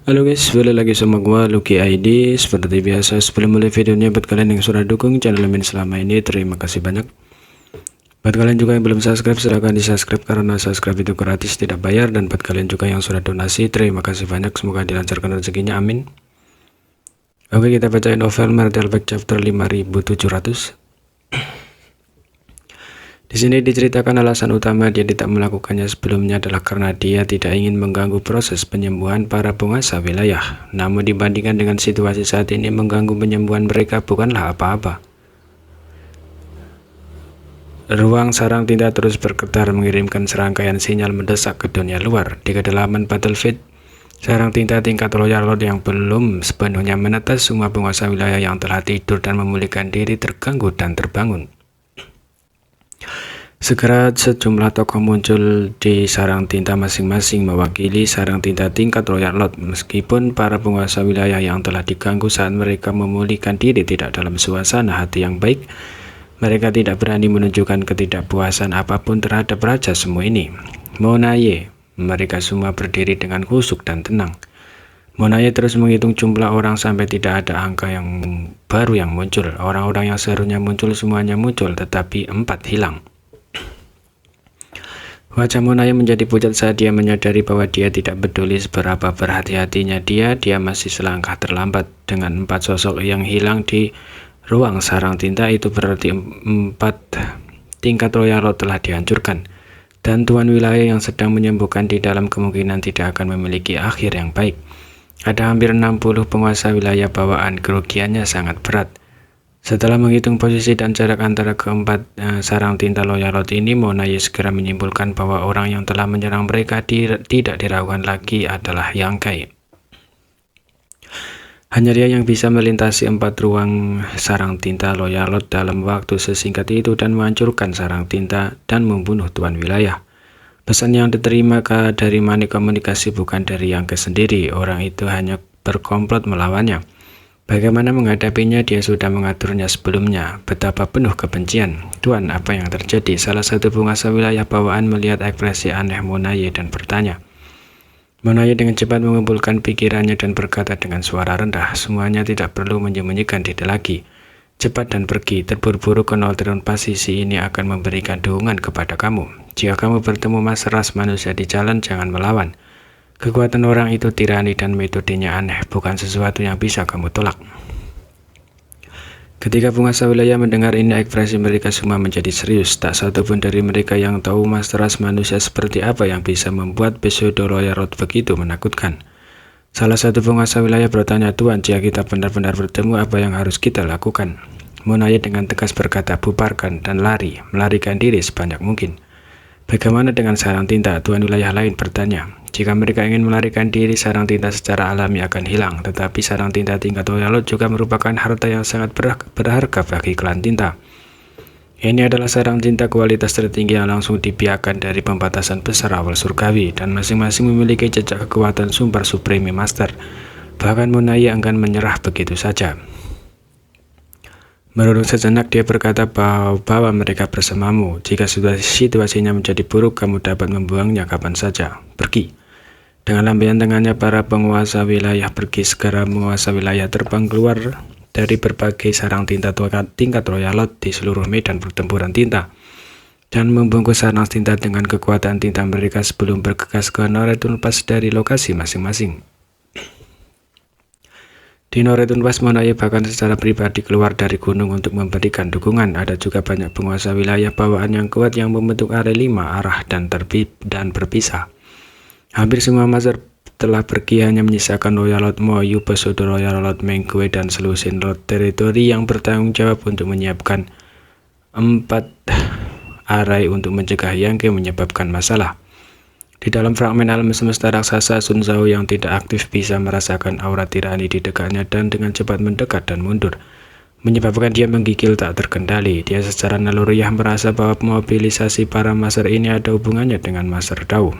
Halo guys, balik lagi sama gua Lucky ID. Seperti biasa, sebelum mulai videonya, buat kalian yang sudah dukung channel ini selama ini, terima kasih banyak. Buat kalian juga yang belum subscribe, silahkan di subscribe karena subscribe itu gratis, tidak bayar. Dan buat kalian juga yang sudah donasi, terima kasih banyak, semoga dilancarkan rezekinya, amin. Oke, kita bacain novel Martial Back chapter 5700. Di sini diceritakan alasan utama dia tidak melakukannya sebelumnya adalah karena dia tidak ingin mengganggu proses penyembuhan para penguasa wilayah. Namun dibandingkan dengan situasi saat ini, mengganggu penyembuhan mereka bukanlah apa-apa. Ruang sarang tinta terus bergetar mengirimkan serangkaian sinyal mendesak ke dunia luar. Di kedalaman battlefield, sarang tinta tingkat Royal Lord yang belum sepenuhnya menetas semua penguasa wilayah yang telah tidur dan memulihkan diri terganggu dan terbangun. Segera sejumlah tokoh muncul di sarang tinta masing-masing mewakili sarang tinta tingkat Royal Lord. Meskipun para penguasa wilayah yang telah diganggu saat mereka memulihkan diri tidak dalam suasana hati yang baik, mereka tidak berani menunjukkan ketidakpuasan apapun terhadap raja semua ini. Monaye, mereka semua berdiri dengan khusyuk dan tenang. Monaye terus menghitung jumlah orang sampai tidak ada angka yang baru yang muncul. Orang-orang yang seharusnya muncul semuanya muncul, tetapi 4 hilang. Wajah Monaye menjadi pucat saat dia menyadari bahwa dia tidak peduli seberapa berhati-hatinya dia masih selangkah terlambat. Dengan 4 sosok yang hilang di ruang sarang tinta, itu berarti 4 tingkat Royal Lord telah dihancurkan. Dan tuan wilayah yang sedang menyembuhkan di dalam kemungkinan tidak akan memiliki akhir yang baik. Ada hampir 60 penguasa wilayah bawaan, kerugiannya sangat berat. Setelah menghitung posisi dan jarak antara keempat sarang tinta Royal Lord ini, Monaye segera menyimpulkan bahwa orang yang telah menyerang mereka tidak diragukan lagi adalah Yangkai. Hanya dia yang bisa melintasi 4 ruang sarang tinta Royal Lord dalam waktu sesingkat itu dan menghancurkan sarang tinta dan membunuh tuan wilayah. Pesan yang diterima dari Mani Komunikasi bukan dari Yangkai sendiri. Orang itu hanya berkomplot melawannya. Bagaimana menghadapinya dia sudah mengaturnya sebelumnya. Betapa penuh kebencian. Tuan, apa yang terjadi? Salah satu penguasa wilayah bawaan melihat ekspresi aneh Monaye dan bertanya. Monaye dengan cepat mengumpulkan pikirannya dan berkata dengan suara rendah, semuanya tidak perlu menyembunyikan diri lagi. Cepat dan pergi, terburu-buru ke Northern Pass. Sisi ini akan memberikan dukungan kepada kamu. Jika kamu bertemu ras manusia di jalan, jangan melawan. Kekuatan orang itu tirani dan metodenya aneh, bukan sesuatu yang bisa kamu tolak. Ketika penguasa wilayah mendengar ini, ekspresi mereka semua menjadi serius. Tak satu pun dari mereka yang tahu ras manusia seperti apa yang bisa membuat pseudo Royal Lord begitu menakutkan. Salah satu penguasa wilayah bertanya, Tuan, jika kita benar-benar bertemu, apa yang harus kita lakukan? Monaye dengan tegas berkata, bubarkan dan melarikan diri sebanyak mungkin. Bagaimana dengan sarang tinta? Tuan wilayah lain bertanya. Jika mereka ingin melarikan diri, sarang tinta secara alami akan hilang, tetapi sarang tinta tingkat Royal Lord juga merupakan harta yang sangat berharga bagi klan tinta. Ini adalah sarang tinta kualitas tertinggi yang langsung dibiarkan dari pembatasan besar awal surgawi, dan masing-masing memiliki jejak kekuatan Super Supreme Master. Bahkan Monaye enggan menyerah begitu saja. Merunduk sejenak, dia berkata bahwa mereka bersamamu. Jika situasinya menjadi buruk, kamu dapat membuangnya kapan saja. Pergi. Dengan lambaian tangannya, para penguasa wilayah pergi. Segera penguasa wilayah terbang keluar dari berbagai sarang tinta tingkat Royal Lord di seluruh medan pertempuran tinta dan membungkus sarang tinta dengan kekuatan tinta mereka sebelum bergegas ke Northern Pass dari lokasi masing-masing. Di Northern Pass, Monaye bahkan secara pribadi keluar dari gunung untuk memberikan dukungan. Ada juga banyak penguasa wilayah bawaan yang kuat yang membentuk area 5 arah dan berpisah. Hampir semua master telah pergi, hanya menyisakan Royal Lord Moyu, pseudo Royal Lord Mengkwe, dan Selusin Lord Territory yang bertanggung jawab untuk menyiapkan 4 area untuk mencegah Yangkai menyebabkan masalah. Di dalam fragmen alam semesta raksasa, Sun Zhao yang tidak aktif bisa merasakan aura tirani di dekatnya dan dengan cepat mendekat dan mundur, menyebabkan dia menggigil tak terkendali. Dia secara naluriah merasa bahwa mobilisasi para master ini ada hubungannya dengan Master Dao.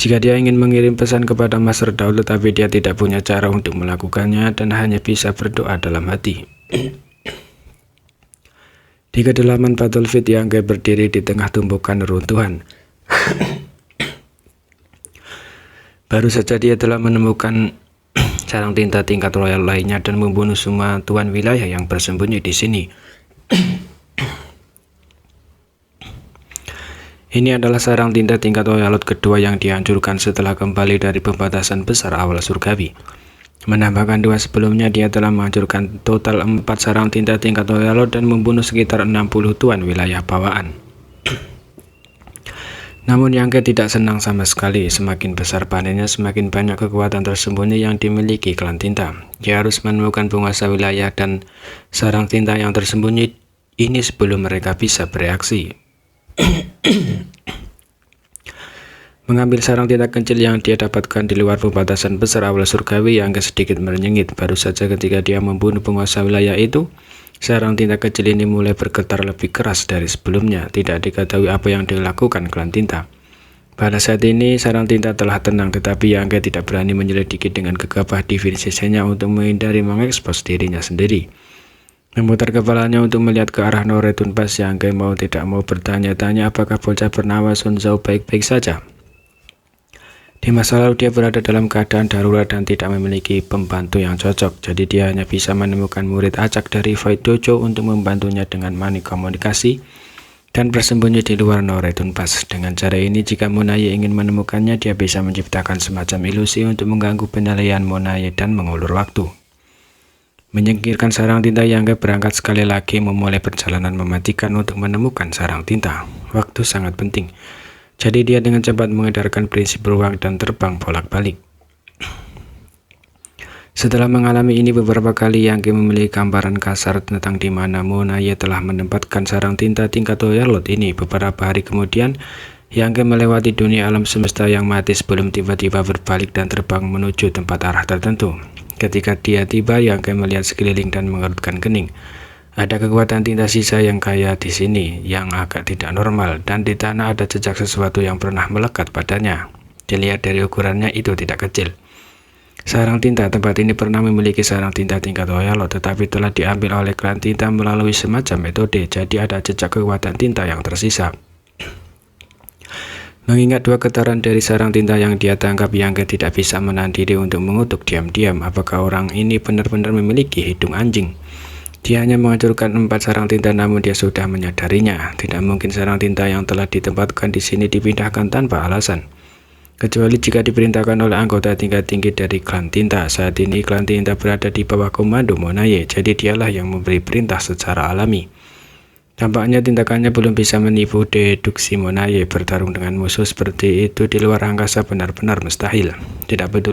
Jika dia ingin mengirim pesan kepada Master Dao, tetapi dia tidak punya cara untuk melakukannya dan hanya bisa berdoa dalam hati. Di kedalaman battlefield, Yangkai berdiri di tengah tumpukan reruntuhan. Baru saja dia telah menemukan sarang tinta tingkat royal lainnya dan membunuh semua tuan wilayah yang bersembunyi di sini. Ini adalah sarang tinta tingkat royal kedua yang dihancurkan setelah kembali dari pembatasan besar awal surgawi. Menambahkan 2 sebelumnya, dia telah menghancurkan total 4 sarang tinta tingkat royal dan membunuh sekitar 60 tuan wilayah bawaan. Namun Yangke tidak senang sama sekali. Semakin besar panennya, semakin banyak kekuatan tersembunyi yang dimiliki klan tinta. Dia harus menemukan penguasa wilayah dan sarang tinta yang tersembunyi ini sebelum mereka bisa bereaksi. Mengambil sarang tinta kecil yang dia dapatkan di luar pembatasan besar awal surgawi, Yangke sedikit merenyengit. Baru saja ketika dia membunuh penguasa wilayah itu, sarang tinta kecil ini mulai bergetar lebih keras dari sebelumnya. Tidak diketahui apa yang dilakukan klan tinta. Pada saat ini sarang tinta telah tenang, tetapi Yangke tidak berani menyelidiki dengan gegabah divinisasinya untuk menghindari mengekspos dirinya sendiri. Memutar kepalanya untuk melihat ke arah Noretunpas, Yangke mau tidak mau bertanya-tanya apakah bocah bernama Sun Zhao baik-baik saja. Di masa lalu dia berada dalam keadaan darurat dan tidak memiliki pembantu yang cocok, jadi dia hanya bisa menemukan murid acak dari Void Dojo untuk membantunya dengan manik komunikasi dan bersembunyi di luar Noretunpas. Dengan cara ini, jika Monaye ingin menemukannya, dia bisa menciptakan semacam ilusi untuk mengganggu penilaian Monaye dan mengulur waktu. Menyingkirkan sarang tinta, Yangke berangkat sekali lagi memulai perjalanan mematikan untuk menemukan sarang tinta. Waktu sangat penting. Jadi dia dengan cepat mengedarkan prinsip ruang dan terbang bolak-balik. Setelah mengalami ini beberapa kali, Yangke memiliki gambaran kasar tentang di mana Monaye telah menempatkan sarang tinta tingkat royal ini. Beberapa hari kemudian, Yangke melewati dunia alam semesta yang mati sebelum tiba-tiba berbalik dan terbang menuju tempat arah tertentu. Ketika dia tiba, Yangke melihat sekeliling dan mengerutkan kening. Ada kekuatan tinta sisa yang kaya di sini, yang agak tidak normal, dan di tanah ada jejak sesuatu yang pernah melekat padanya. Dilihat dari ukurannya, itu tidak kecil. Sarang tinta tempat ini pernah memiliki sarang tinta tingkat royal, tetapi telah diambil oleh klan tinta melalui semacam metode, jadi ada jejak kekuatan tinta yang tersisa. Mengingat 2 getaran dari sarang tinta yang dia tangkap, Yangke tidak bisa menahan diri untuk mengutuk diam-diam apakah orang ini benar-benar memiliki hidung anjing. Dia hanya menghancurkan 4 sarang tinta, namun dia sudah menyadarinya. Tidak mungkin sarang tinta yang telah ditempatkan di sini dipindahkan tanpa alasan, kecuali jika diperintahkan oleh anggota tingkat tinggi dari klan tinta. Saat ini klan tinta berada di bawah komando Monaye, jadi dialah yang memberi perintah secara alami. Tampaknya tindakannya belum bisa menipu deduksi Monaye. Bertarung dengan musuh seperti itu di luar angkasa benar-benar mustahil. Tidak peduli